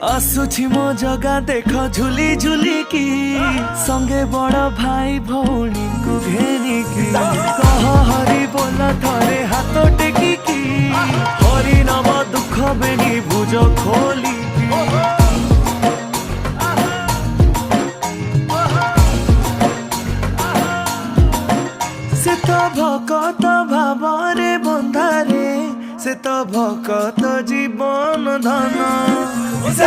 आसुछि मो जगा देख झुली झुली की संगे बड़ भाई भौणी को घेनी की कह हरि बोला थरे हाथ टेकी की हरि नाम दुख बेनी भुज खोली की से तो भकत भावरे बंधारे से तो भकत जीवन धन से